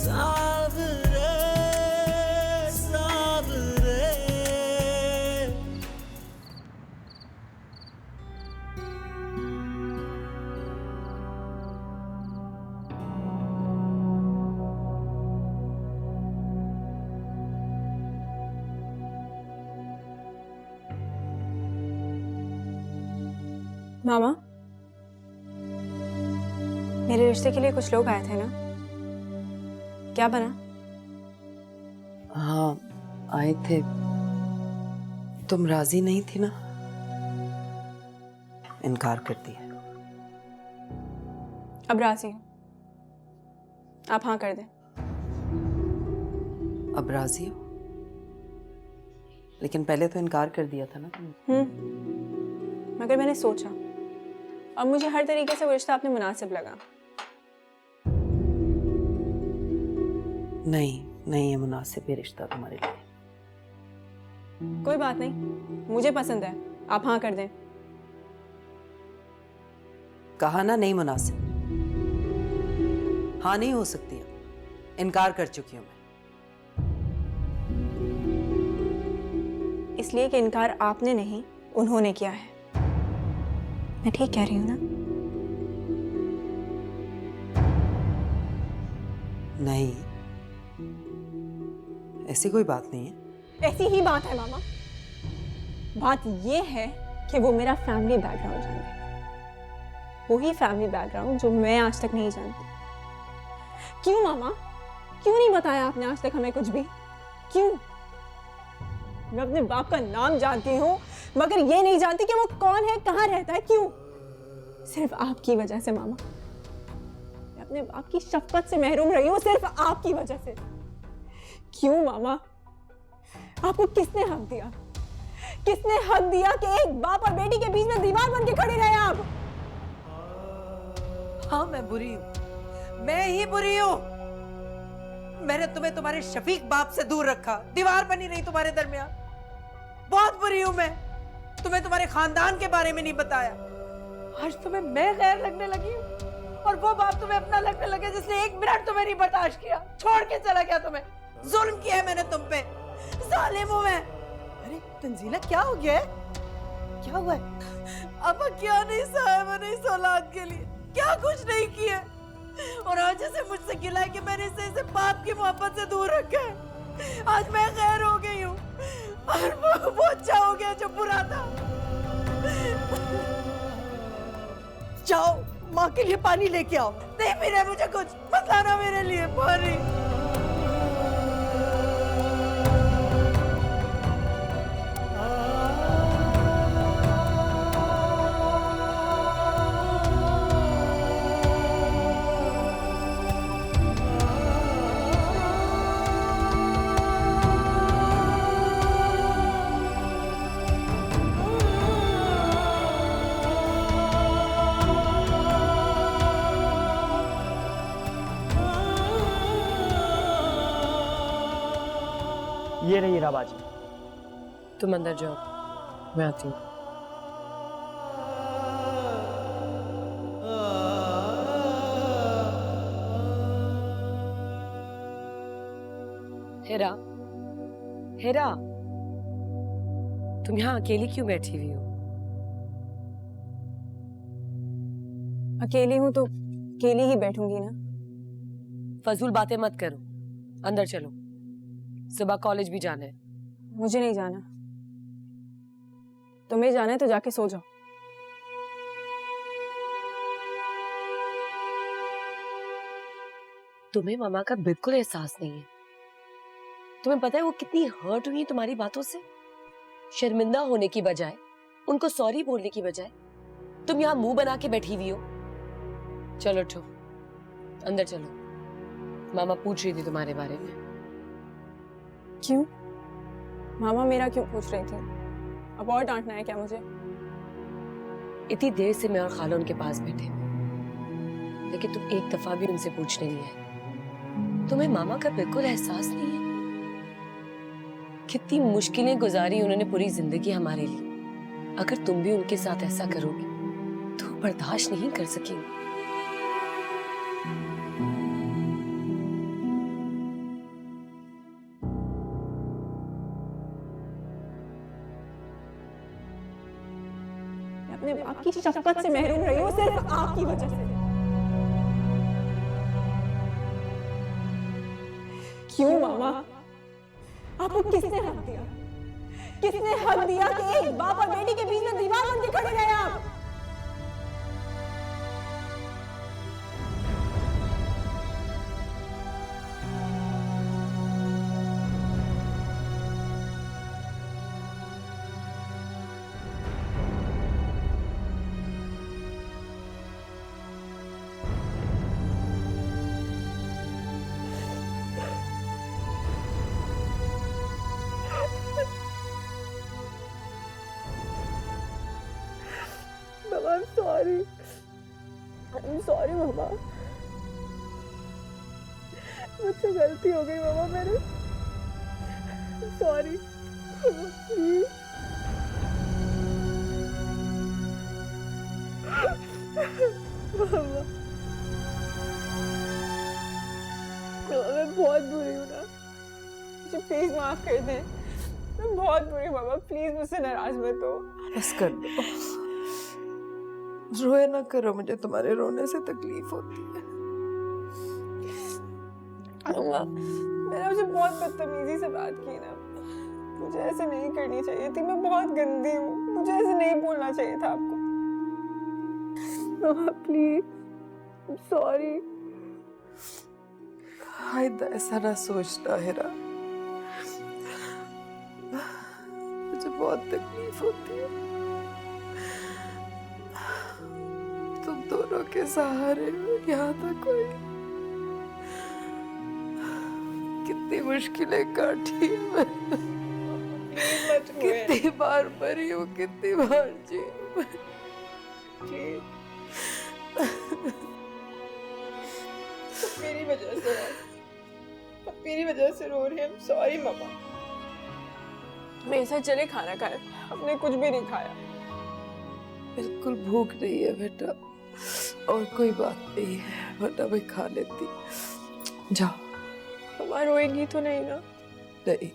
सावरे सावरे। मामा, मेरे रिश्ते के लिए कुछ लोग आए थे ना, क्या बना? हाँ आए थे। तुम राजी नहीं थी ना, इनकार कर दिया। अब राजी हूँ, आप हाँ कर दें। अब राजी हो, लेकिन पहले तो इनकार कर दिया था ना तुमने। मगर मैंने सोचा, अब मुझे हर तरीके से वो रिश्ता आपने मुनासिब लगा। नहीं नहीं, ये मुनासिब ये रिश्ता तुम्हारे लिए। कोई बात नहीं, मुझे पसंद है, आप हाँ कर दें। कहा ना नहीं मुनासिब, हाँ नहीं हो सकती। अब इनकार कर चुकी हूं मैं। इसलिए कि इनकार आपने नहीं, उन्होंने किया है। मैं ठीक कह रही हूँ ना? नहीं, ऐसी कोई बात नहीं है। ऐसी ही बात है मामा। बात ये है कि वो मेरा फैमिली बैकग्राउंड जानते हैं, वही फैमिली बैकग्राउंड जो मैं आज तक नहीं जानती। क्यों मामा, क्यों नहीं बताया आपने आज तक हमें कुछ भी? क्यों? मैं अपने बाप का नाम जानती हूँ, मगर ये नहीं जानती कि वो कौन है, कहाँ रहता है। क्यों? सिर्फ आपकी वजह से मामा। मैं अपने बाप की शफ़क़त से महरूम रही हूँ, सिर्फ आपकी वजह से। क्यों मामा? आपको किसने हक दिया? किसने हक दिया कि एक बाप और बेटी के बीच में दीवार बन के खड़े रहे आप? हाँ मैं बुरी हूँ, मैं ही बुरी हूँ। मैंने तुम्हें तुम्हारे शफीक बाप से दूर रखा, दीवार बनी रही तुम्हारे दरमियान। बहुत बुरी हूँ मैं। तुम्हें तुम्हारे खानदान के बारे में नहीं बताया। आज तुम्हें मैं गैर लगने लगी हूँ, और वो बाप तुम्हें अपना लगने लगे जिसने एक मिनट तुम्हें नहीं बर्दाश्त किया, छोड़ के चला गया तुम्हें। जुल्म किया है मैंने तुम पे, जालिम हूँ मैं। अरे तंजीला, क्या हो गया है? क्या हुआ है? अब क्या नहीं सहा मैंने इस औलाद के लिए, क्या कुछ नहीं किया। और आज इसे मुझसे गिला है कि मैंने इसे बाप की मोहब्बत से दूर रखा है। आज मैं गैर हो गई हूँ, और वो अच्छा हो गया जो बुरा था। जाओ माँ के लिए पानी लेके आओ। नहीं मिले मुझे कुछ, मत लाना मेरे लिए पानी। ये रही राबाजी। तुम अंदर जाओ, मैं आती हूँ। हेरा, हेरा, तुम यहाँ अकेली क्यों बैठी हुई हो? अकेली हूँ तो अकेली ही बैठूंगी ना। फजूल बातें मत करो, अंदर चलो, सुबह कॉलेज भी जाना है। मुझे नहीं जाना, तुम्हें जाना है तो जाके सो जाओ। तुम्हें मामा का बिल्कुल एहसास नहीं है। तुम्हें पता है वो कितनी हर्ट हुई है तुम्हारी बातों से। शर्मिंदा होने की बजाय, उनको सॉरी बोलने की बजाय, तुम यहाँ मुंह बना के बैठी हुई हो। चलो उठो, अंदर चलो, मामा पूछ रही थी तुम्हारे बारे में। क्यों? मामा मेरा क्यों पूछ रही थी? अब और डांटना है क्या मुझे? इतनी देर से मैं और खाला उनके पास बैठे, लेकिन तुम एक दफा भी उनसे पूछने नहीं आए। तुम्हें मामा का बिल्कुल एहसास नहीं है। कितनी मुश्किलें गुजारी उन्होंने पूरी जिंदगी हमारे लिए। अगर तुम भी उनके साथ ऐसा करोगे तो बर्दाश्त नहीं कर सकेंगे। अपने बाप की शफकत से महरूम रही हूँ सिर्फ आपकी वजह से। क्यों मामा? आपको किसने हक दिया? किसने हक दिया कि एक बाप और बेटी के बीच में दीवार बन के खड़े रहे आप? I'm sorry. I'm sorry, मामा। मुझसे गलती हो गई मामा मेरे। Sorry. Please. मामा। मैं बहुत बुरी हूँ ना। मुझे प्लीज माफ कर दे। मैं बहुत बुरी मामा, प्लीज मुझसे नाराज मत हो। बस कर दो, रोए ना करो, मुझे तुम्हारे रोने से तकलीफ होती है। अम्मा, मैंने मुझे बहुत बदतमीजी से बात की ना। मुझे ऐसे नहीं करनी चाहिए थी, मैं बहुत गंदी हूँ। मुझे ऐसे नहीं बोलना चाहिए था आपको। मामा प्लीज, सॉरी। आइंदा ऐसा ना सोचना हिरा, मुझे बहुत तकलीफ होती है। तुम दोनों के सहारे यहाँ तक कोई कितनी मुश्किलें काटी है मैंने। कितनी बार मरी हूँ, कितनी बार जी हूँ। मेरी वजह से मेरी वजह से रो रही है। सॉरी मामा। मेरे साथ चले खाना खाए, आपने कुछ भी नहीं खाया। बिल्कुल भूख नहीं है बेटा, और कोई बात नहीं है, वरना मैं खा लेती। जाओ। मामा रोएगी तो नहीं ना? नहीं,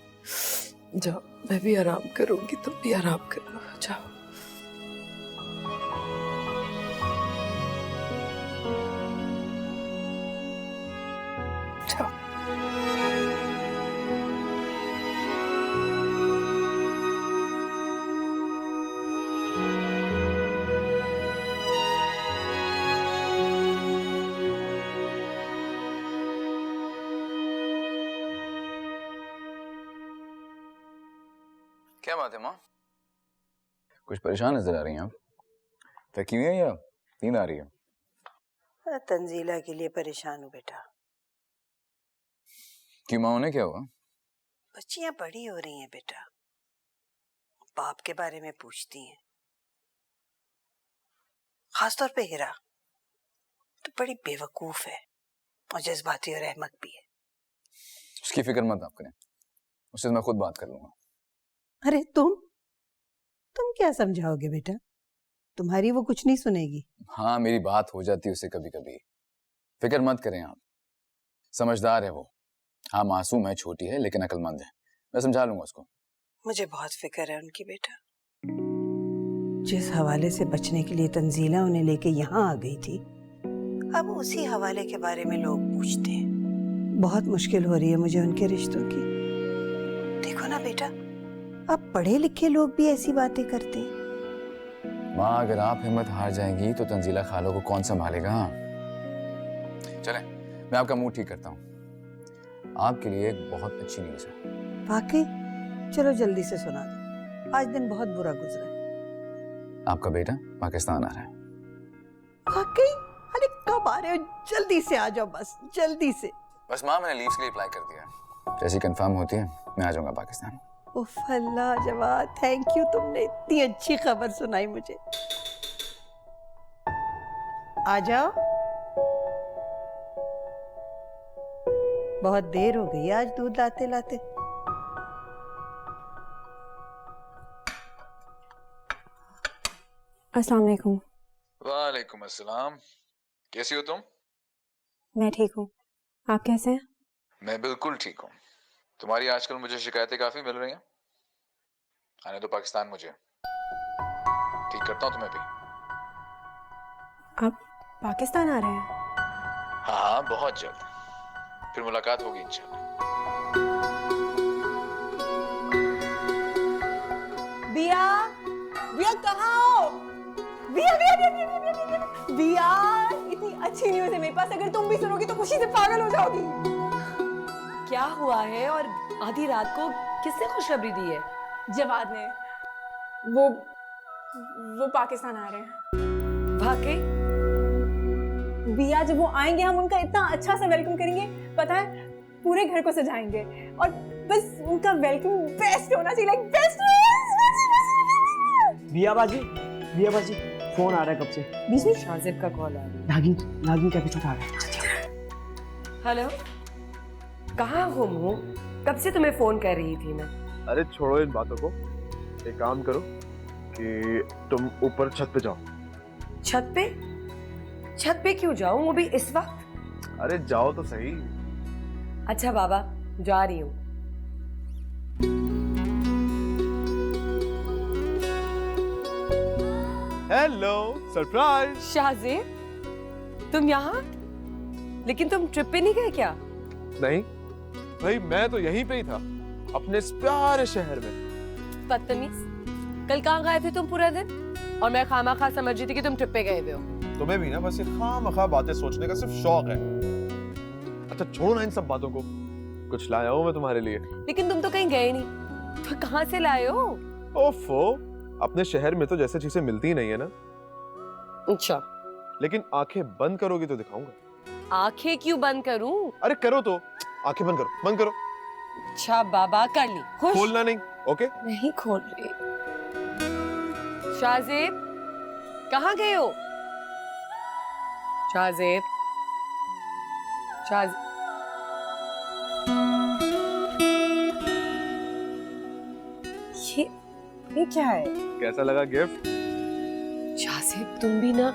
जाओ, मैं भी आराम करूंगी, तुम भी आराम करो, जाओ। जाओ। क्या बात है माँ? कुछ परेशान नजर आ रही हैं आप। थकी हुई हैं या नींद आ रही है? तंजीला के लिए परेशान हूँ बेटा। क्यों माँ, उन्हें क्या हुआ? बच्चियां बड़ी हो रही हैं बेटा, बाप के बारे में पूछती हैं। खासतौर पे हिरा तो बड़ी बेवकूफ है और जज्बाती और अहमक भी है। उसकी फिक्र मत आप करें, उससे मैं खुद बात कर लूंगा। अरे तुम क्या समझाओगे बेटा? तुम्हारी वो कुछ नहीं सुनेगी। हाँ, मेरी बात हो जाती है उससे कभी कभी। फिक्र मत करें आप, समझदार है वो। हाँ, मासूम है, छोटी है, लेकिन अक्लमंद है। मैं समझा लूंगा उसको। मुझे बहुत फिक्र है उनकी बेटा। जिस हवाले से बचने के लिए तंजीला उन्हें लेके यहाँ आ गई थी, अब उसी हवाले के बारे में लोग पूछते हैं। बहुत मुश्किल हो रही है मुझे उनके रिश्तों की। देखो ना बेटा, अब पढ़े लिखे लोग भी ऐसी बातें करते हैं। माँ, अगर आप हिम्मत हार जाएंगी तो तंजीला खालो को कौन संभालेगा? चलें, मैं आपका मूड ठीक करता हूँ। आपके लिए एक बहुत अच्छी न्यूज़ है। वाकई? चलो जल्दी से सुना दो, आज दिन बहुत बुरा गुजरा है। आपका बेटा पाकिस्तान आ रहा है। वाकई? अरे कब आ रहे हो? जल्दी से आ जाओ, बस जल्दी से। बस माँ, मैंने लीव्स के लिए अप्लाई कर दिया है। जैसी कंफर्म होती है मैं आ जाऊंगा पाकिस्तान। उफ अल्लाह जवाद, थैंक यू, तुमने इतनी अच्छी खबर सुनाई मुझे। आ जाओ, बहुत देर हो गई आज दूध लाते लाते। अस्सलाम वालेकुम। वालेकुम अस्सलाम। कैसी हो तुम? मैं ठीक हूँ, आप कैसे हैं? मैं बिल्कुल ठीक हूँ। तुम्हारी आजकल मुझे शिकायतें काफी मिल रही हैं। आने दो पाकिस्तान मुझे, ठीक करता हूँ तुम्हें भी। आप पाकिस्तान आ रहे हैं? हाँ हाँ, बहुत जल्द फिर मुलाकात होगी इंशाल्लाह। बिया, बिया कहाँ हो? बिया, बिया, बिया, बिया, बिया, बिया, बिया, बिया, इतनी अच्छी न्यूज़ है मेरे पास, अगर तुम भी सुनोगी तो खुशी से पागल हो जाओगी। क्या हुआ है और आधी रात को किसने खुशखबरी दी है? जवाद ने, वो पाकिस्तान आ रहे हैं। वाकई? बिया, जब वो आएंगे हम उनका इतना अच्छा सा वेलकम करेंगे, पता है पूरे घर को सजाएंगे और बस उनका वेलकम बेस्ट होना चाहिए, लाइक बेस्ट। बिया बाजी फोन आ रहा है कब से। बीच में शाजिब का कॉल आ रहा नागिन का एपिसोड आ रहा है। है। हेलो, कहाँ हो मुँह? कब से तुम्हें फोन कर रही थी मैं। अरे छोड़ो इन बातों को, एक काम करो कि तुम ऊपर छत पे जाओ। छत पे? छत पे क्यों जाऊं, वो भी इस वक्त? अरे जाओ तो सही। अच्छा बाबा, जा रही हूँ। Hello, surprise. शाजिब, तुम यहाँ? लेकिन तुम ट्रिप पे नहीं गए क्या? नहीं भाई, मैं तो यहीं पे ही था, अपने इस प्यारे शहर में। बदतमीज, कल कहाँ गए थे तुम पूरा दिन? और मैं खामा समझ रही थी कि तुम ट्रिप पे गए हुए हो। तुम्हें भी ना बस ये खामखा बातें सोचने का सिर्फ शौक है। अच्छा छोड़ो ना इन सब बातों को, कुछ लाया हूँ मैं तुम्हारे लिए। लेकिन तुम तो कहीं गए नहीं, तो कहाँ से लाए हो? ओफो, अपने शहर में तो जैसे चीजें मिलती ही नहीं है ना। अच्छा, लेकिन आंखें बंद करोगी तो दिखाऊंगा। आंखें क्यों बंद करूं? अरे करो तो, आंखें बंद करो, बंद करो। अच्छा बाबा, कर ली। खुश? खोलना नहीं, ओके? नहीं खोल रही। शाजिब, कहाँ गए हो? शाजिब, शाजिब, ये क्या है? कैसा लगा गिफ्ट? शाजिब, तुम भी ना।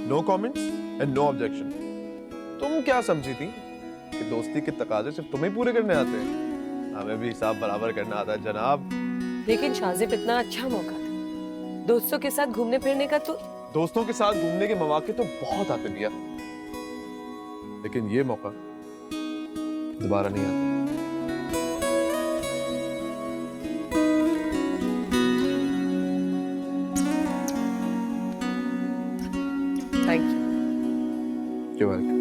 No comments and no objection. तुम क्या समझी थी कि दोस्ती के तकाजे सिर्फ तुम्हें पूरे करने आते हैं? हमें भी हिसाब बराबर करना आता है जनाब। लेकिन शाजिब, इतना अच्छा मौका था दोस्तों के साथ घूमने फिरने का, तो दोस्तों के साथ घूमने के मौके तो बहुत आते भैया, लेकिन ये मौका दोबारा नहीं आता। Thank you. You're welcome.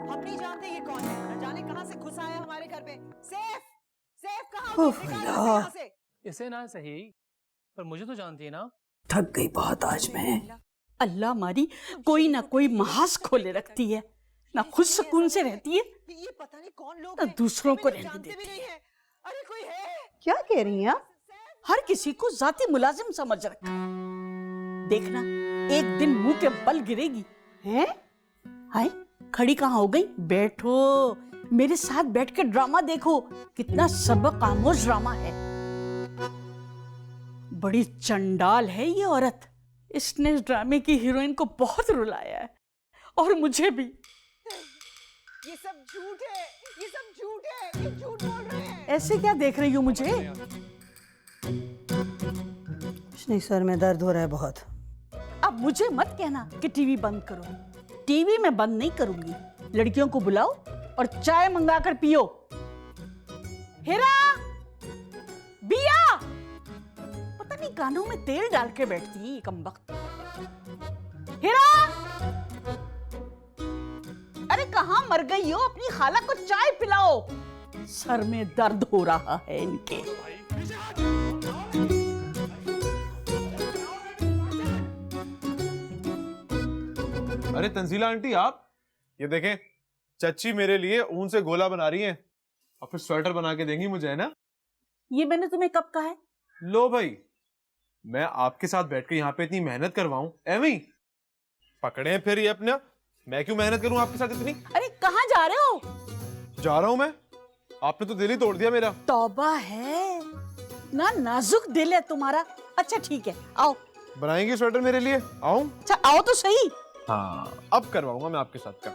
हम नहीं जानते ये कौन है, न जाने कहां से घुसा है हमारे घर पे। सेफ, सेफ कहां? उफ, अल्लाह। से इसे ना सही, पर मुझे तो जानती है ना। थक गई बहुत आज मैं। अल्लाह मारी कोई ना कोई महाज खोले रखती है, ना खुद सुकून से रहती है, ये पता नहीं कौन लोग ना हैं, दूसरों को हमें तो रहने जानते भी देती नहीं है। है। अरे कोई है? क्या कह रही हैं आप? हर किसी को जाती मुलाजिम समझ रखा। देखना एक दिन मुंह के बल गिरेगी। हैं? हाय, खड़ी कहाँ हो गई? बैठो, मेरे साथ बैठ के ड्रामा देखो, कितना सबक आमोज ड्रामा है। बड़ी चंडाल है ये औरत, इसने इस ड्रामे की हीरोइन को बहुत रुलाया है, और मुझे भी। ये सब झूठ है, ये सब झूठ है, ये झूठ बोल रहे हैं। ऐसे क्या देख रही हो मुझे? नहीं, सर में दर्द हो रहा है बहुत। अब मुझे मत कहना कि टीवी बंद करो। टीवी मैं बंद नहीं करूंगी। लड़कियों को बुलाओ और चाय मंगाकर पियो। हिरा, बिया, पता नहीं कानों में तेल डाल के बैठती है ये कमबख्त। हिरा, अरे कहाँ मर गई हो? अपनी खाला को चाय पिलाओ, सर में दर्द हो रहा है इनके। अरे तंजीला आंटी, आप ये देखें, चच्ची मेरे लिए ऊन से गोला बना रही हैं और फिर स्वेटर बना के देंगी मुझे, है ना? ये मैंने तुम्हें कब कहा है? लो भाई, मैं आपके साथ बैठ के यहाँ पे इतनी मेहनत करवाऊं, एवं पकड़े फिर ये अपना। मैं क्यों मेहनत करूं आपके साथ इतनी? अरे कहाँ जा रहे हो? जा रहा हूं मैं, आपने तो दिल ही तोड़ दिया मेरा। तौबा है ना, नाजुक दिल है तुम्हारा। अच्छा ठीक है, आओ। बनाएंगे स्वेटर मेरे लिए? आऊं? अच्छा आओ तो सही। हाँ, अब करवाऊंगा मैं आपके साथ काम।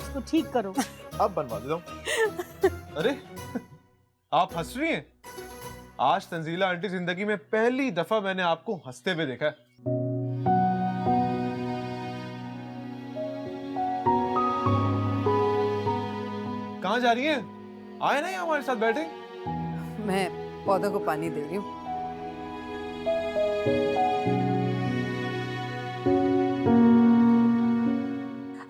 इसको ठीक करो। अब बनवा देता हूँ। अरे आप हंस रही हैं? आज तंजीला आंटी जिंदगी में पहली दफा मैंने आपको हंसते हुए देखा है। कहाँ जा रही हैं? आए ना यहाँ हमारे साथ बैठे। मैं पौधों को पानी दे रही हूँ।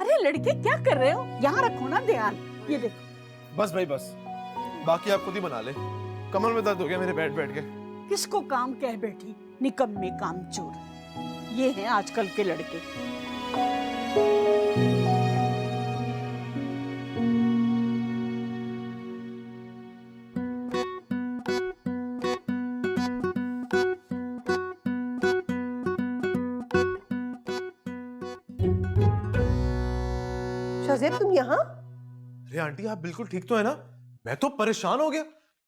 अरे लड़के क्या कर रहे हो? यहाँ रखो ना ध्यान। ये देखो। बस भाई बस, बाकी आप खुद ही बना ले। कमर में दर्द हो गया मेरे बैठ बैठ के। किसको काम कह बैठी, निकम्मे कामचोर। ये हैं आजकल के लड़के। शाहजेब तुम यहाँ? अरे आंटी आप बिल्कुल ठीक तो है ना? मैं तो परेशान हो गया।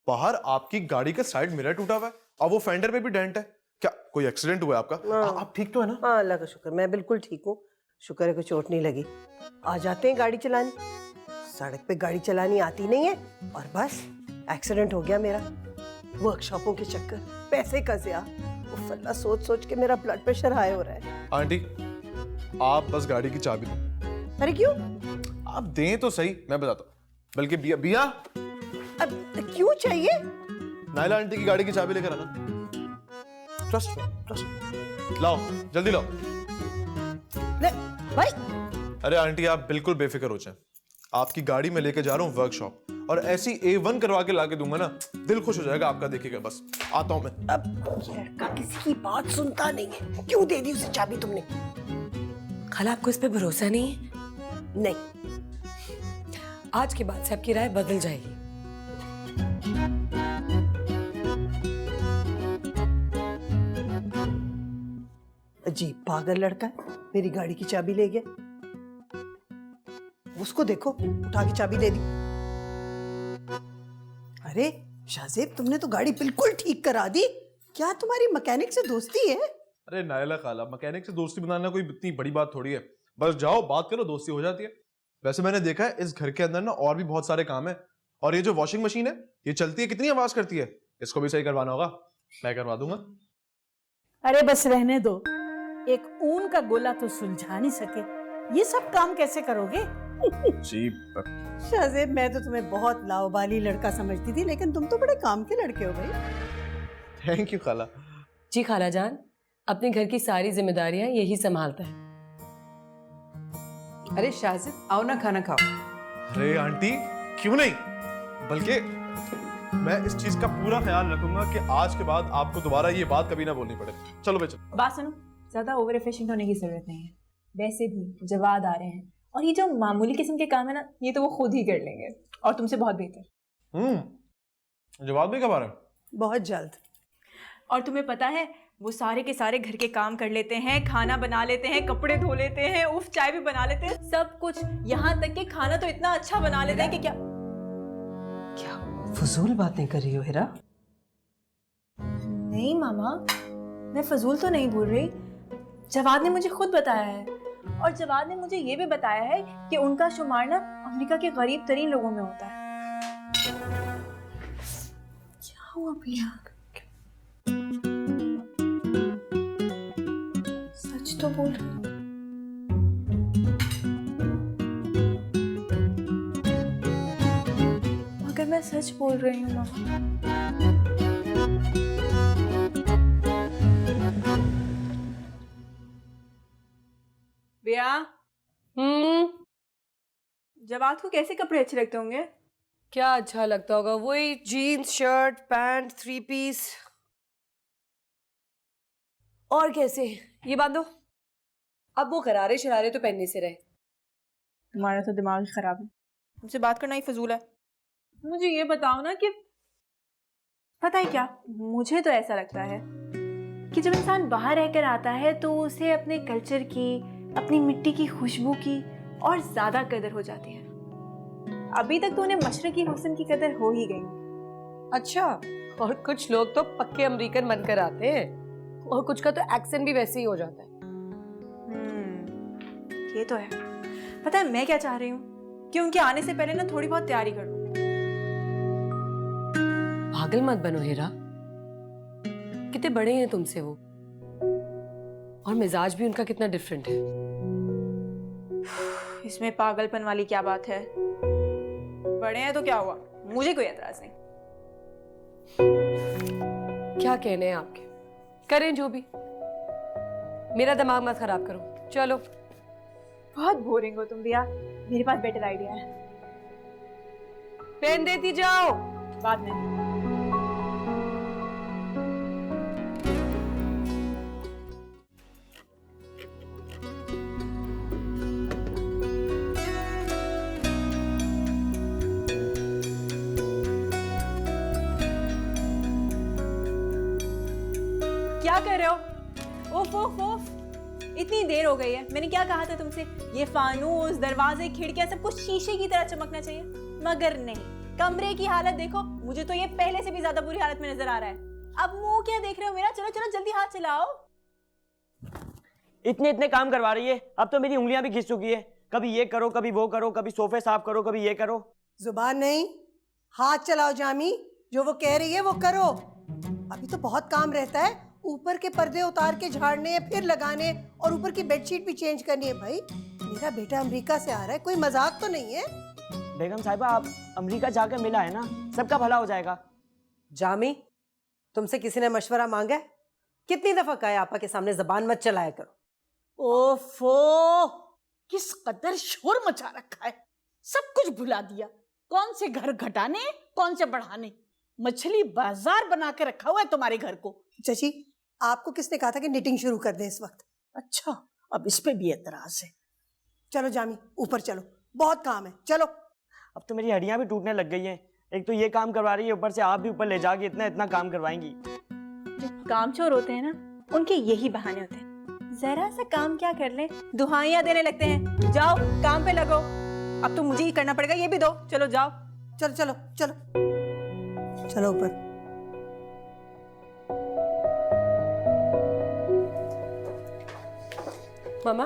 बाहर आपकी गाड़ी का साइड मिरर टूटा हुआ है और वो फेंडर पे भी डेंट है। क्या कोई एक्सीडेंट हुआ है आपका? आप ठीक तो है ना? हाँ अल्लाह का शुक्र, मैं बिल्कुल ठीक हूँ। शुक्र है कोई चोट नहीं लगी। आ जाते हैं गाड़ी चलाने। सड़क पे गाड़ी चलानी आती नहीं है और बस एक्सीडेंट हो गया मेरा। वर्कशॉपों के चक्कर, पैसे का ज़िया। उफ अल्लाह, सोच सोच के मेरा ब्लड प्रेशर हाई हो रहा है। आंटी आप बस गाड़ी की चाबी दो। अरे क्यों? आप दें तो सही, मैं बताता हूँ। बल्कि बिया बिया, अब क्यों चाहिए? नायला आंटी की गाड़ी की चाबी लेकर आना। ट्रस्ट लाओ, जल्दी लाओ। ले भाई। अरे आंटी आप बिल्कुल बेफिक्र हो जाए। आपकी गाड़ी में लेके जा रहा हूँ वर्कशॉप और ऐसी A1 करवा के लाके दूंगा ना, दिल खुश हो जाएगा आपका। देखिएगा, बस आता हूँ मैं। अब लड़का किसी की बात सुनता नहीं है। क्यों दे दी उसे चाबी तुमने? खाला आपको इस पे भरोसा नहीं है? नहीं, आज के बाद से आपकी राय बदल जाएगी। अजीब पागल लड़का है, मेरी गाड़ी की चाबी ले गया। उसको देखो, उठा के चाबी दे दी। अरे शाहजेब तुमने तो गाड़ी बिल्कुल ठीक करा दी। क्या तुम्हारी मैकेनिक से दोस्ती है? अरे नायला खाला, मैकेनिक से दोस्ती बनाना कोई इतनी बड़ी बात थोड़ी है। बस जाओ बात करो, दोस्ती हो जाती है। वैसे मैंने देखा है इस घर के अंदर ना और भी बहुत सारे काम है। और ये जो वॉशिंग मशीन है, ये चलती है, कितनी आवाज करती है। इसको भी सही करवाना होगा, मैं करवा दूंगा। अरे बस रहने दो, एक ऊन का गोला तो सुलझा नहीं सके, ये सब काम कैसे करोगे? जी शाहजेब मैं तो तुम्हें बहुत लाओबाली लड़का समझती थी, लेकिन तुम तो बड़े काम के लड़के हो भाई। थैंक यू खाला। जी खाला जान, अपने घर की सारी जिम्मेदारियां यही संभालता है। अरे शाहजेब आओ ना, खाना खाओ। अरे आंटी क्यों नहीं, बल्कि मैं इस चीज का पूरा ख्याल रखूंगा कि आज के बाद आपको दोबारा ये बात कभी ना बोलनी पड़े। चलो बेचो। बात सुनो, ज्यादा ओवर एफिशिएंट होने की जरूरत नहीं है। वैसे भी जवाद आ रहे हैं और ये जो मामूली किस्म के काम है ना, ये तो वो खुद ही कर लेंगे और तुमसे बहुत बेहतर। जवाब भी कब आ रहा है? बहुत जल्द। और तुम्हें पता है वो सारे के सारे घर के काम कर लेते हैं, खाना बना लेते हैं, कपड़े धो लेते हैं, उफ चाय भी बना लेते हैं, सब कुछ। यहाँ तक कि खाना तो इतना अच्छा बना लेते हैं कि क्या फजूल बातें कर रही हो हिरा? नहीं मामा, मैं फजूल तो नहीं बोल रही। जवाद ने मुझे खुद बताया है, और जवाद ने मुझे ये भी बताया है कि उनका शुमार ना अमेरिका के गरीब तरीन लोगों में होता है। क्या हुआ भैया? सच तो बोल रही हूँ। मगर मैं सच बोल रही हूँ मामा। बिया, जवाद को कैसे कपड़े अच्छे लगते होंगे? क्या अच्छा लगता होगा? वही जीन्स, शर्ट, पैंट, 3 पीस। और कैसे? ये बांधो। अब वो करारे शरारे तो पहनने से रहे। तुम्हारा तो दिमाग ही खराब है, मुझसे बात करना ही फजूल है। मुझे ये बताओ ना कि पता है क्या, मुझे तो ऐसा लगता है कि जब इंसान बाहर रहकर आता है तो उसे अपने कल्चर की, अपनी मिट्टी की खुशबू की और ज्यादा कदर हो जाती है। अभी तक तो उन्हें मशरकी हुस्न की कदर हो ही गई। अच्छा, और कुछ लोग तो पक्के अमेरिकन बनकर आते हैं और कुछ का तो एक्सेंट भी वैसे ही हो जाता है। ये तो है। पता है मैं क्या चाह रही हूँ? कि उनके आने से पहले ना थोड़ी बहुत तैयारी कर लूं। पागल मत बनो हीरा, कितने बड़े हैं तुमसे वो, और मिजाज भी उनका कितना डिफरेंट है। इसमें पागलपन वाली क्या बात है? बड़े हैं तो क्या हुआ, मुझे कोई एतराज नहीं। क्या कहने हैं आपके, करें जो भी, मेरा दिमाग मत खराब करो। चलो। बहुत बोरिंग हो तुम भैया, मेरे पास बेटर आइडिया है। पेन देती जाओ। बाद में। क्या कर रहे हो? ओफ ओफ ओफ, इतनी देर हो गई है। मैंने क्या कहा था तुमसे, ये फानूस, दरवाजे, खिड़कियां सब कुछ शीशे की तरह चमकना चाहिए, मगर नहीं। कमरे की हालत देखो, मुझे तो ये पहले से भी ज्यादा बुरी हालत में नजर आ रहा है। अब मुंह क्या देख रहे हो मेरा? चलो चलो जल्दी हाथ चलाओ। इतने इतने काम करवा रही है, अब तो मेरी उंगलियां भी घिस चुकी है। कभी ये करो, कभी वो करो, कभी सोफे साफ करो, कभी ये करो। जुबान नहीं, हाथ चलाओ जामी, जो वो कह रही है वो करो। अभी तो बहुत काम रहता है, ऊपर के पर्दे उतार के झाड़ने, फिर लगाने, और ऊपर की बेडशीट भी चेंज करनी है। भाई मेरा बेटा अमेरिका से आ रहा है, कोई मजाक तो नहीं है। बेगम साहिबा, आप अमेरिका जाकर मिला है ना, सबका भला हो जाएगा। जामी, तुमसे किसी ने मशवरा मांगा है? कितनी दफा कहा है आपा के सामने जबान मत चलाया करो। ओफो, किस कदर शोर मचा रखा है, सब कुछ भुला दिया। कौन से घर घटाने, कौन से बढ़ाने, मछली बाजार बना के रखा हुआ है तुम्हारे घर को। चाची, आपको किसने कहा था कि निटिंग शुरू कर दे इस वक्त? अच्छा, अब इस पे भी एतराज है। चलो जामी, ऊपर चलो, बहुत काम है, चलो। अब तो मेरी हड्डियां भी टूटने लग गई हैं। एक तो ये काम करवा रही है, ऊपर से आप भी ऊपर ले जाके इतना इतना काम करवाएंगी। जो कामचोर होते हैं ना, उनके यही बहाने होते हैं। जरा सा काम क्या कर ले, दुहाइयां देने लगते हैं। जाओ काम पे लगो। अब तो मुझे ही करना पड़ेगा, ये भी दो। चलो जाओ। चलो चलो चलो चलो ऊपर। मामा,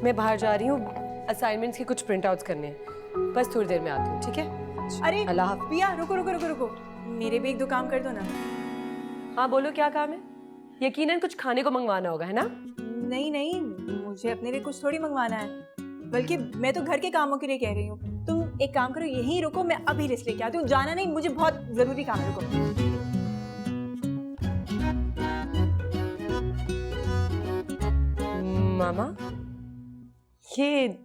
मैं बाहर जा रही हूँ, असाइनमेंट्स के कुछ प्रिंट आउट्स करने हैं, बस थोड़ी देर में आती हूँ, ठीक है? अरे अल्लाह हाफ़िज़। पिया, रुको रुको रुको रुको, मेरे भी एक दो काम कर दो ना। हाँ बोलो, क्या काम है? यकीनन कुछ खाने को मंगवाना होगा, है ना? नहीं नहीं, मुझे अपने लिए कुछ थोड़ी मंगवाना है, बल्कि मैं तो घर के कामों के लिए कह रही हूँ। तुम एक काम करो, यहीं रुको, मैं अभी लिस्ट लेके आती हूँ। जाना नहीं, मुझे बहुत जरूरी काम है, रुको। मामा, ये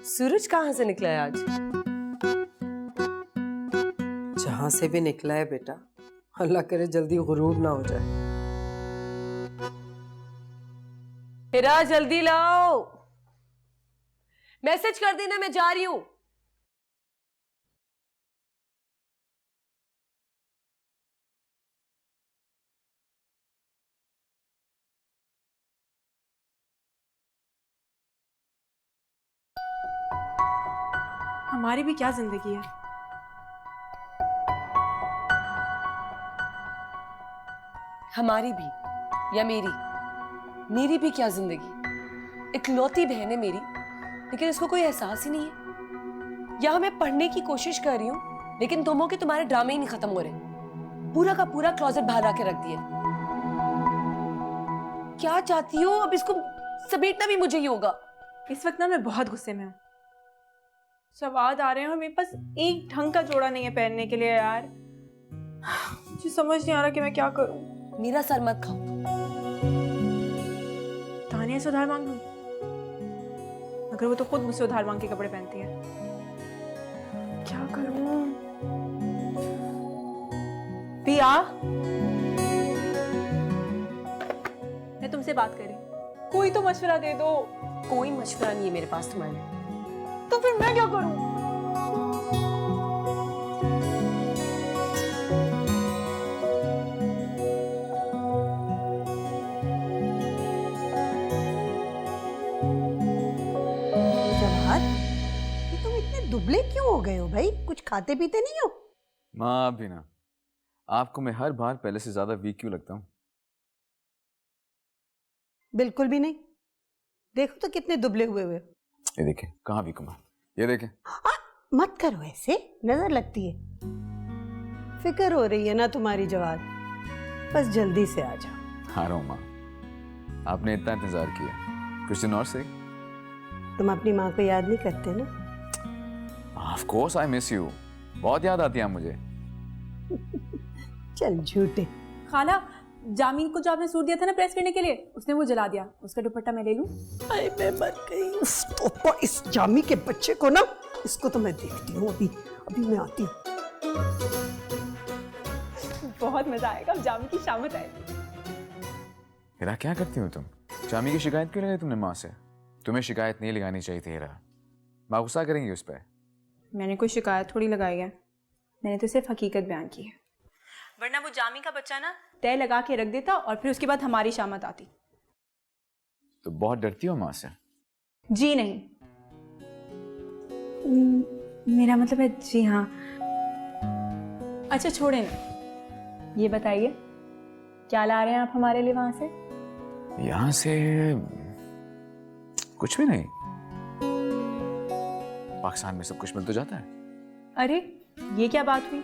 सूरज कहाँ से निकला है आज? जहां से भी निकला है बेटा, अल्लाह करे जल्दी गुरूर ना हो जाए। हीरा जल्दी लाओ, मैसेज कर देना मैं जा रही हूँ। हमारी भी क्या जिंदगी है। हमारी भी या मेरी भी क्या जिंदगी। इकलौती बहन है मेरी, लेकिन इसको कोई एहसास ही नहीं है। यहाँ मैं पढ़ने की कोशिश कर रही हूँ, लेकिन तुमों के तुम्हारे ड्रामे ही नहीं खत्म हो रहे। पूरा का पूरा क्लोजेट बाहर आके रख दिया। क्या चाहती हो? अब इसको समेटना भी मुझे ही होगा। इस वक्त ना मैं बहुत गुस्से में हूँ। सवाद आ रहे हैं और मेरे पास एक ढंग का जोड़ा नहीं है पहनने के लिए यार। मुझे समझ नहीं आ रहा कि मैं क्या करूं। मेरा सर मत खाओ। तानिया से उधार मांग लूं, मगर वो तो खुद मुझसे उधार मांग के कपड़े पहनती है। क्या करूं? पिया, मैं तुमसे बात कर रही हूं, कोई तो मशवरा दे दो। कोई मशवरा नहीं है मेरे पास तुम्हारे लिए। तो फिर मैं क्या करूं? जवाहर, ये तुम इतने दुबले क्यों हो गए हो भाई? कुछ खाते पीते नहीं हो? माँ भी ना, आपको मैं हर बार पहले से ज्यादा वीक क्यों लगता हूँ? बिल्कुल भी नहीं। देखो तो कितने दुबले हुए हुए। ये देखिए, कहाँ वीक हूँ मैं? ये देखें। मत करो ऐसे, नजर लगती है। फिक्र हो रही है ना तुम्हारी जवाब, बस जल्दी से आ जाओ। हाँ रहा हूँ माँ, आपने इतना इंतजार किया, कुछ दिन और सही। तुम अपनी माँ को याद नहीं करते ना? Of course I miss you, बहुत याद आती है मुझे। चल झूठे। खाला, जामीन को जो आपने सूट दिया था ना प्रेस करने के लिए, उसने वो जला दिया। उसका दुपट्टा मैं ले लूं? अरे मैं मर गई। उस तोपा, इस जामी के बच्चे को ना, इसको तो मैं देखती हूँ। अभी मैं आती हूँ। बहुत मजा आएगा, जामी की शामत आएगी। हीरा क्या करती हो तुम? जामी की शिकायत क्यों लगाई तुमने माँ से? तुम्हें शिकायत नहीं लगानी चाहिए थी हीरा, माँ गुस्सा करेंगी उस पर। मैंने कोई शिकायत थोड़ी लगाई है, मैंने तो सिर्फ हकीकत बयान की है। वरना वो जामी का बच्चा ना तय लगा के रख देता और फिर उसके बाद हमारी शामत आती। तो बहुत डरती हो माँ से? जी नहीं, मेरा मतलब है जी हाँ। अच्छा छोड़े ना, ये बताइए क्या ला रहे हैं आप हमारे लिए वहां से? यहाँ से कुछ भी नहीं, पाकिस्तान में सब कुछ मिल तो जाता है। अरे ये क्या बात हुई?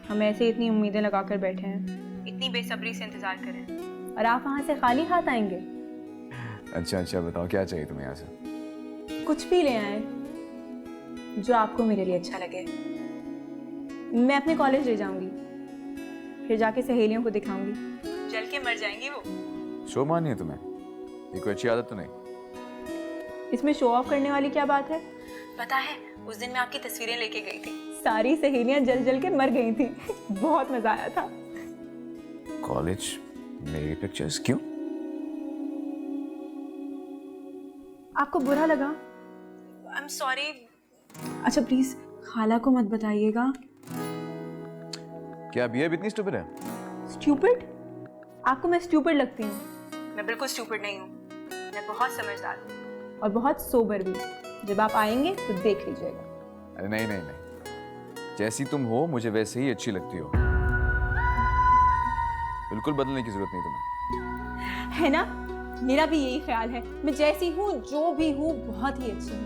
हम ऐसे इतनी उम्मीदें लगाकर बैठे हैं, इतनी बेसब्री से इंतजार कर रहे हैं, और आप वहां से खाली हाथ आएंगे? अच्छा बताओ क्या चाहिए तुम्हें यहाँ से? कुछ भी ले आए जो आपको मेरे लिए अच्छा लगे। मैं अपने कॉलेज ले जाऊंगी, फिर जाके सहेलियों को दिखाऊंगी, जल के मर जाएंगी वो। शो मानी है तुम्हें? ये कोई अच्छी आदत तो नहीं। इसमें शो ऑफ करने वाली क्या बात है? पता है उस दिन मैं आपकी तस्वीरें लेके गई थी, सारी सहेलियां जल जल के मर गई थी। बहुत मजा आया था। कॉलेज मेरी पिक्चर्स क्यों? आपको बुरा लगा? I am sorry. अच्छा प्लीज खाला को मत बताइएगा। क्या अभी इतनी स्टूपिड है? स्टूपिड? आपको मैं स्टूपिड लगती हूँ? मैं बिल्कुल स्टूपिड नहीं हूँ, मैं बहुत समझदार हूँ और बहुत सोबर भी। जब आप आएंगे तो देख लीजिएगा। अरे नहीं, जैसी तुम हो मुझे वैसे ही अच्छी लगती हो, बिल्कुल बदलने की जरूरत नहीं तुम्हें। है ना? मेरा भी यही ख्याल है, मैं जैसी हूँ जो भी हूँ बहुत ही अच्छी हूँ।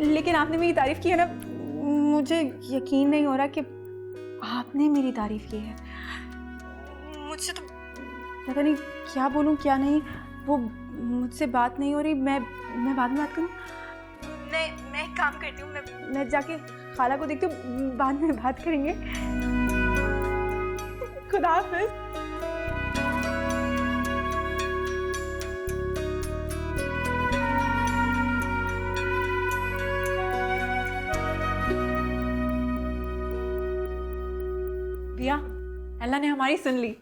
लेकिन आपने मेरी तारीफ की है ना, मुझे यकीन नहीं हो रहा कि आपने मेरी तारीफ की है। मुझसे तो पता नहीं क्या बोलूं क्या नहीं। वो मुझसे बात नहीं हो रही। मैं बाद में बात करूं? मैं एक काम करती हूँ, मैं जाके खाला को देखती हूँ, बाद में बात करेंगे। खुदा हाफिज। भैया, अल्लाह ने हमारी सुन ली।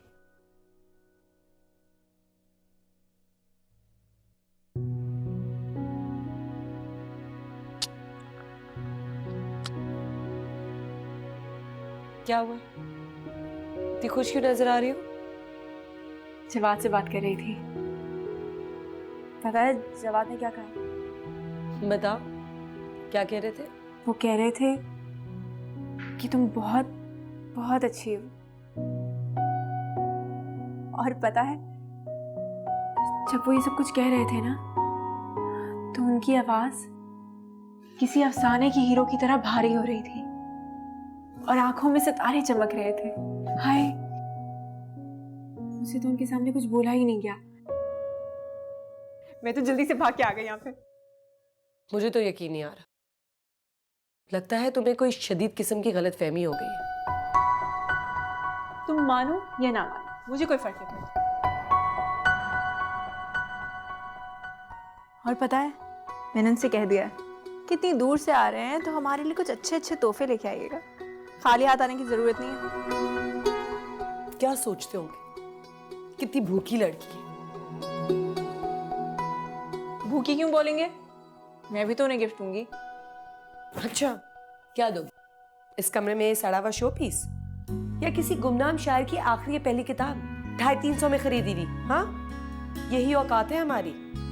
क्या हुआ? इतनी खुश क्यों नजर आ रही हो? जवाद से बात कर रही थी। पता है जवाद ने क्या कहा? बताओ, क्या कह रहे थे? वो कह रहे थे कि तुम बहुत बहुत अच्छी हो। और पता है जब वो ये सब कुछ कह रहे थे ना, तो उनकी आवाज किसी अफसाने की हीरो की तरह भारी हो रही थी और आंखों में सितारे चमक रहे थे। हाय, मुझे तो उनके सामने कुछ बोला ही नहीं गया। मैं तो जल्दी से भाग के आ गई यहाँ पे। मुझे तो यकीन नहीं आ रहा। लगता है तुम्हें कोई शदीद किस्म की गलतफहमी हो गई है। तुम मानो या ना मानो, मुझे कोई फर्क नहीं पड़ता। और पता है मैंने उनसे कह दिया कि इतनी दूर से आ रहे हैं तो हमारे लिए कुछ अच्छे अच्छे तोहफे लेके आइएगा, खाली हाथ आने की जरूरत नहीं है। क्या सोचते होंगे कितनी भूखी लड़की है। भूखी क्यों बोलेंगे? मैं भी तो उन्हें गिफ्ट दूंगी। अच्छा, क्या दो? इस कमरे में सड़ा हुआ शो पीस या किसी गुमनाम शायर की आखिरी पहली किताब 250-300 में खरीदी थी? हाँ, यही औकात है हमारी।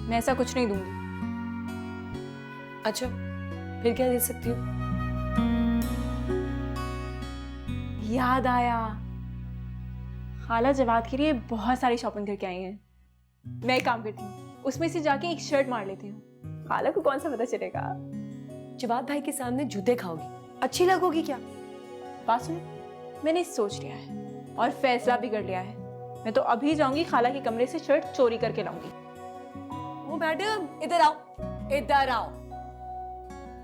मैं ऐसा कुछ नहीं दूंगी। अच्छा, फिर क्या दे सकती हूँ? याद आया, खाला जवाद के लिए बहुत सारी शॉपिंग करके आई हैं। मैं एक काम करती हूँ, उसमें से जाके एक शर्ट मार लेती हूँ, खाला को कौन सा पता चलेगा। जवाद भाई के सामने जूते खाओगी, अच्छी लगोगी क्या? बात सुनो, मैंने सोच लिया है और फैसला भी कर लिया है। मैं तो अभी जाऊंगी खाला के कमरे से शर्ट चोरी करके लाऊंगी। ओ मैडम, इधर आओ, इधर आओ।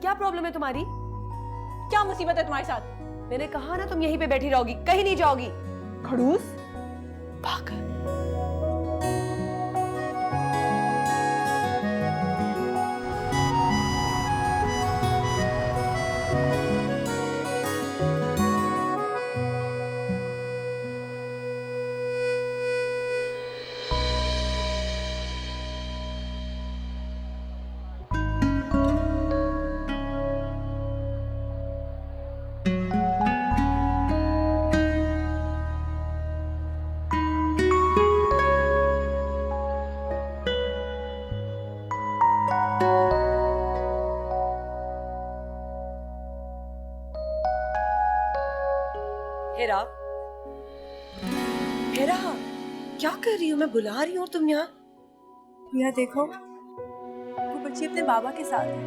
क्या प्रॉब्लम है तुम्हारी? क्या मुसीबत है तुम्हारे साथ? मैंने कहा ना तुम यहीं पे बैठी रहोगी, कहीं नहीं जाओगी। खड़ूस पागल। हेरा, हेरा, क्या कर रही हो? मैं बुला रही हूँ और तुम यहाँ। भैया देखो, वो बच्ची अपने बाबा के साथ है।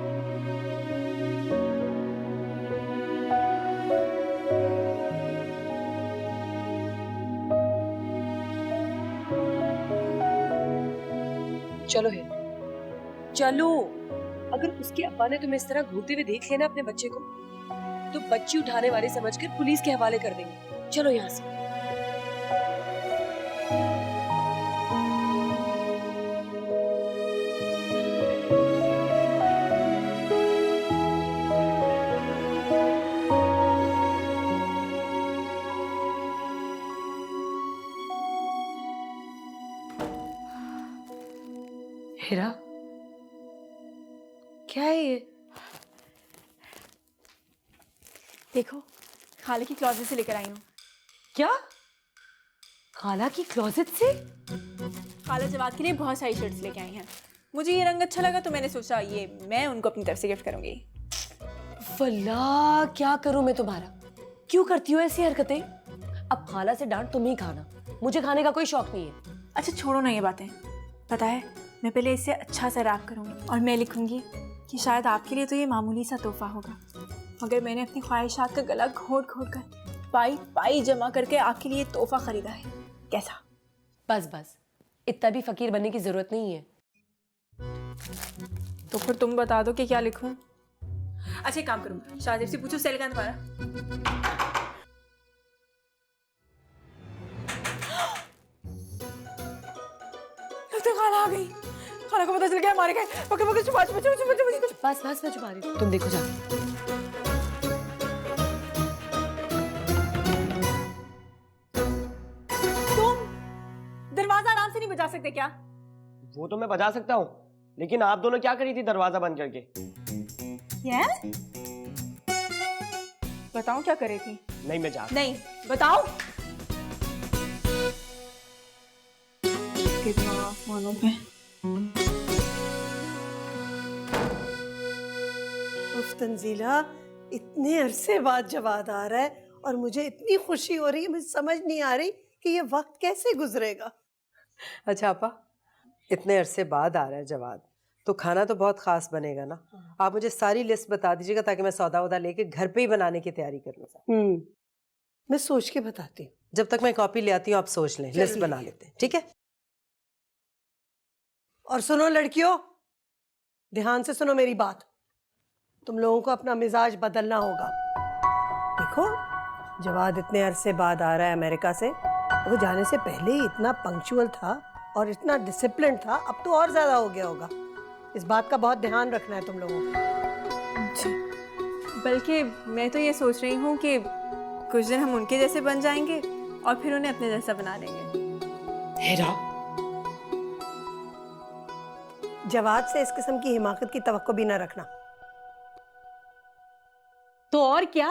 चलो है, चलो। अगर उसके अब्बा ने तुम्हें इस तरह घूरते हुए देख लेना अपने बच्चे को, तो बच्ची उठाने वाले समझकर पुलिस के हवाले कर देंगे। चलो यहाँ से। हेरा, क्या है ये? देखो, खाला की क्लोजेट से लेकर आई हूँ। क्या? खाला की क्लोजेट से? खाला जवाद के लिए बहुत सारी शर्ट्स लेके आई हैं। मुझे ये रंग अच्छा लगा तो मैंने सोचा ये मैं उनको अपनी तरफ से गिफ्ट करूंगी। वल्लाह, क्या करूं मैं तुम्हारा? क्यों करती हो ऐसी हरकतें? अब खाला से डांट तुम ही खाना, मुझे खाने का कोई शौक नहीं है। अच्छा छोड़ो ना ये बातें। पता है, मैं पहले इससे अच्छा सा रैप करूंगी और मैं लिखूंगी कि शायद आपके लिए तो ये मामूली सा तोहफा होगा, मगर मैंने अपनी ख्वाहिशात का गला घोट घोट कर पाई पाई जमा करके आपके लिए तोहफा खरीदा है। कैसा? बस बस, इतना भी फकीर बनने की जरूरत नहीं है। तो फिर तुम बता दो कि क्या लिखूं। अच्छा एक काम करूँ, शाहजेब से पूछो सेल का तुम्हारा। तो खाला आ गई। खाला को पता चल गया, मारे गए। पकड़ पकड़, छुपा छुपा छुपा छुपा छुपा छुपा। बस बस, मैं छुपा रही हूँ, तुम देखो जाके। तुम दरवाजा आराम से नहीं बजा सकते क्या? वो तो मैं बजा सकता हूँ, लेकिन आप दोनों क्या करी थी दरवाजा बंद करके? क्या? बताओ क्या करे थी? नहीं, मैं जा। नहीं बताओ। कितना आसमानों पे। उफ तंजीला, इतने अरसे बाद जवाद आ रहा है और मुझे इतनी खुशी हो रही है, मुझे समझ नहीं आ रही कि ये वक्त कैसे गुजरेगा। अच्छा आपा, इतने अरसे बाद आ रहा है जवाद, तो खाना तो बहुत खास बनेगा ना। आप मुझे सारी लिस्ट बता दीजिएगा ताकि मैं सौदा वौदा लेके घर पे ही बनाने की तैयारी कर लूँ। मैं सोच के बताती हूँ। जब तक मैं कॉपी ले आती हूँ आप सोच लें, लिस्ट बना लेते हैं, ठीक है? और सुनो लड़कियों, ध्यान से सुनो मेरी बात। तुम लोगों को अपना मिजाज बदलना होगा। देखो, जवाद इतने अरसे बाद आ रहा है अमेरिका से, वो जाने से पहले ही इतना पंक्चुअल था और इतना डिसिप्लिन था, अब तो और ज्यादा हो गया होगा। इस बात का बहुत ध्यान रखना है तुम लोगों को। बल्कि मैं तो ये सोच रही हूँ कि कुछ दिन हम उनके जैसे बन जाएंगे और फिर उन्हें अपने जैसा बना देंगे। हेरा, जवाद से इस किस्म की हिमाकत की तवक्को भी ना रखना। तो और क्या,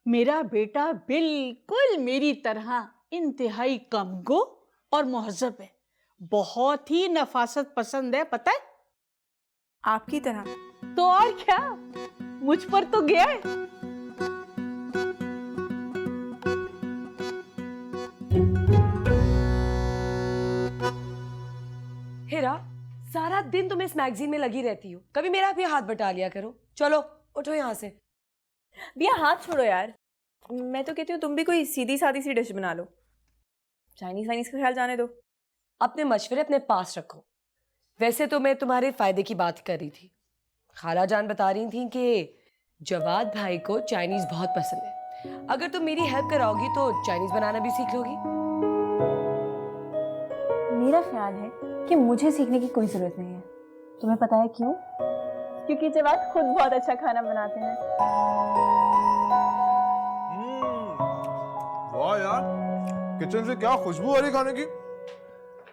मेरा बेटा बिल्कुल मेरी तरह इंतहाई कमगो और मुहज्जब है, बहुत ही नफासत पसंद है, पता है? आपकी तरह। तो और क्या, मुझ पर तो गया है। हेरा, सारा दिन तुम इस मैगजीन में लगी रहती हो, कभी मेरा भी हाथ बटा लिया करो। चलो उठो यहाँ से। भैया हाथ छोड़ो यार, मैं तो कहती हूँ तुम भी कोई सीधी सादी सी डिश बना लो, चाइनीज वाइनीज का ख्याल जाने दो। अपने मशवरे अपने पास रखो। वैसे तो मैं तुम्हारे फायदे की बात कर रही थी। खाला जान बता रही थी कि जवाद भाई को चाइनीज बहुत पसंद है। अगर तुम मेरी हेल्प कराओगी तो चाइनीज बनाना भी सीख लोगी। मेरा ख्याल है कि मुझे सीखने की कोई जरूरत नहीं है। तुम्हें पता है क्यों? क्योंकि जवाद खुद बहुत अच्छा खाना बनाते हैं। वाह यार, किचन से क्या खुशबू आ रही खाने की।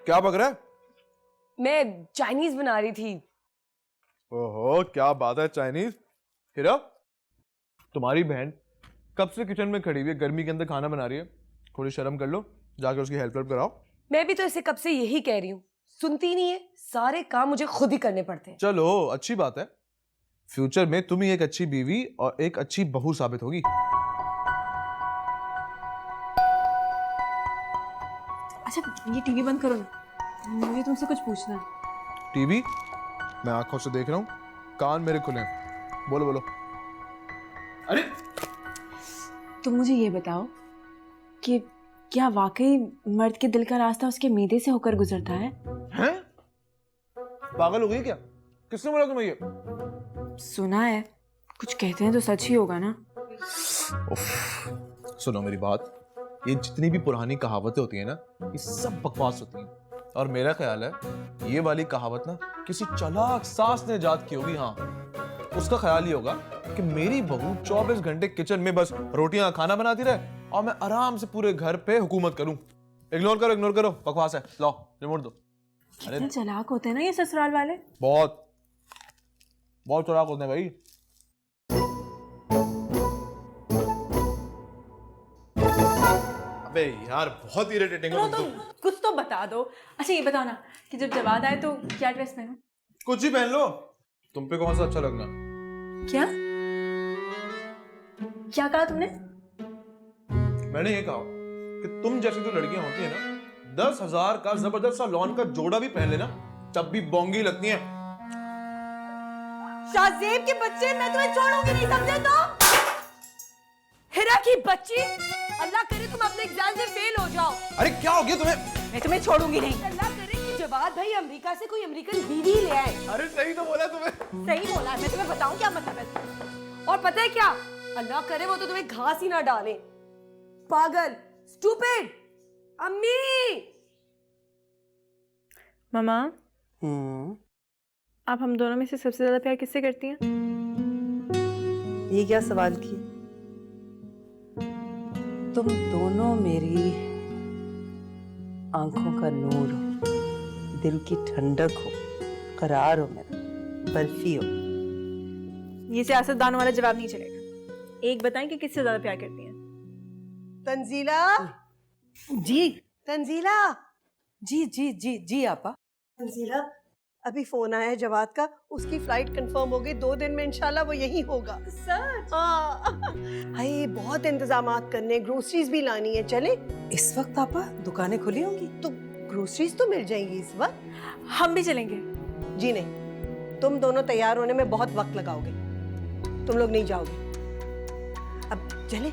क्या पक रहा है? मैं चाइनीज बना रही थी। ओहो क्या बात है, चाइनीज। हीरा, तुम्हारी बहन कब से किचन में खड़ी हुई है, गर्मी के अंदर खाना बना रही है। थोड़ी शर्म कर लो, जाकर उसकी हेल्प कराओ। मैं भी तो इसे कब से यही कह रही हूँ, सुनती नहीं है। सारे काम मुझे खुद ही करने पड़ते हैं। चलो अच्छी बात है, फ्यूचर में तुम ही एक अच्छी बीवी और एक अच्छी बहू साबित होगी। अच्छा ये टीवी बंद करो ना, मुझे तुमसे कुछ पूछना है। टीवी? मैं आंखों से देख रहा हूँ, कान मेरे खुले हैं। बोलो बोलो। अरे तुम मुझे ये बताओ कि क्या वाकई मर्द के दिल का रास्ता उसके मीदे से होकर गुजरता है? हैं? पागल हो गई क्या? किसने बोला तुम्हें ये? सुना है, कुछ कहते हैं तो सच ही होगा ना। सुनो मेरी बात, ये जितनी भी पुरानी कहावतें होती है ना, ये सब बकवास होती हैं। और मेरा ख्याल है ये वाली कहावत ना किसी चालाक सास ने इजाद की होगी। हाँ, उसका ख्याल ये होगा कि मेरी बहू 24 घंटे किचन में बस रोटियां खाना बनाती रहे और मैं आराम से पूरे घर पे हुकूमत करूं। इग्नोर करो, बकवास है। लो रिमोट दो। कितने चालाक होते हैं ना ये ससुराल वाले। बहुत बहुत चालाक होते हैं भाई। अबे यार बहुत इरिटेटिंग हो तुम तो। कुछ तो बता दो। अच्छा ये बताओ ना कि जब जवाद आए तो क्या ड्रेस पहनूं? कुछ ही पहन लो, तुम पे कौन सा अच्छा लगना। क्या क्या कहा तुमने? मैंने ये कहा कि तुम जैसी जो लड़कियां होती है ना, 10,000 का जबरदस्त सा लॉन का जोड़ा भी पहन लेना तब भी बोंगी लगती हैं। शाहजेब के बच्चे, मैं तुम्हें छोड़ूंगी नहीं, समझे तो? हिरा की बच्ची, अल्लाह करे तुम अपने एग्जाम से फेल हो जाओ। अरे क्या हो गया तुम्हें? मैं तुम्हें छोड़ूंगी नहीं। अल्लाह करे कि जवाद भाई अमेरिका से कोई अमेरिकन बीवी ले आए। अरे सही तो बोला तुम्हें। सही बोला है, मैं तुम्हें बताऊं क्या मतलब है। और पता है क्या, अल्लाह करे वो तो तुम्हें घास ही ना डाले। पागल, स्टूपिड। अम्मी, मामा आप हम दोनों में से सबसे ज्यादा प्यार किससे करती हैं? ये क्या सवाल किए? तुम दोनों मेरी आंखों का नूर हो, दिल की ठंडक हो, करार हो, मेरा बर्फी हो। ये सियासतदान वाला जवाब नहीं चलेगा। एक बताएं कि किससे ज्यादा प्यार करती हैं? तंजीला जी, तंजीला जी जी जी जी आपा। तंजीला, अभी फोन आया है जवाद का, उसकी फ्लाइट कंफर्म हो गई, 2 दिन में इंशाल्लाह वो यहीं होगा। सच? हाय बहुत इंतजामात करने, ग्रोसरीज भी लानी है। चले इस वक्त आपा दुकानें खुली होंगी तो ग्रोसरीज तो मिल जाएंगी इस वक्त। हम भी चलेंगे। जी नहीं, तुम दोनों तैयार होने में बहुत वक्त लगाओगे, तुम लोग नहीं जाओगे। अब चले,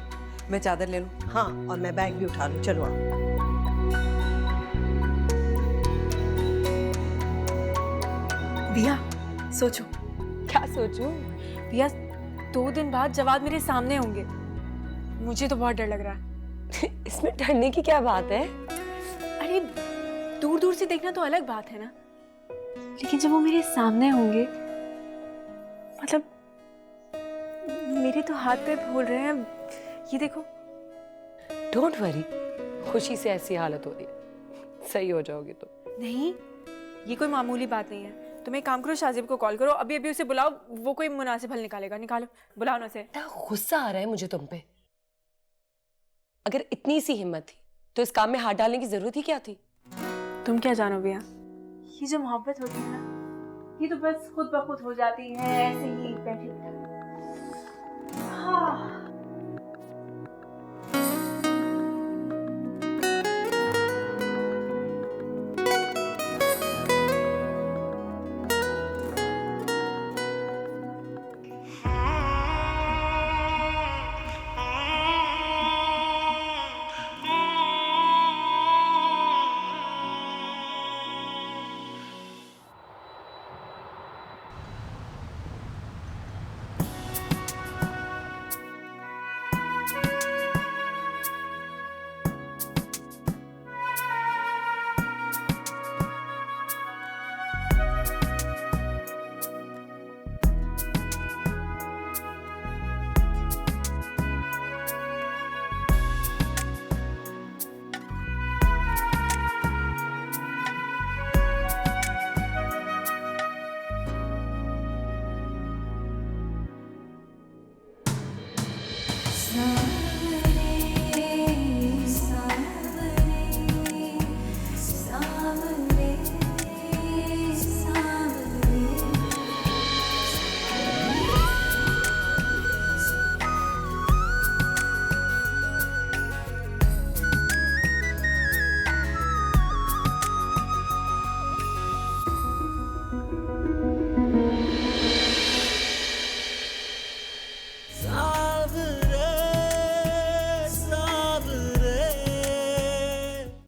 मैं चादर ले लूं? हाँ और मैं बैग भी उठा लूं। चलो आप। दिया सोचो। क्या सोचूं? दिया 2 दिन बाद जवाद मेरे सामने होंगे, मुझे तो बहुत डर लग रहा है। इसमें डरने की क्या बात है? अरे दूर दूर से देखना तो अलग बात है ना, लेकिन जब वो मेरे सामने होंगे, मतलब मेरे तो हाथ पैर फूल रहे हैं। ये देखो। डोंट वरी, खुशी से ऐसी हालत हो रही है, सही हो जाओगे तो। नहीं, ये कोई मामूली बात नहीं है। तुम एक काम करो, शाहजेब को कॉल करो, अभी अभी उसे बुलाओ, वो कोई मुनासिब हल निकालेगा। निकालो, बुलाओ ना उसे। इतना गुस्सा आ रहा है मुझे तुम पे। अगर इतनी सी हिम्मत थी तो इस काम में हाथ डालने की जरूरत ही क्या थी? तुम क्या जानो भैया, ये जो मोहब्बत होती है ना, ये तो बस खुद ब खुद हो जाती है, ऐसे ही बैठे बैठे। हाँ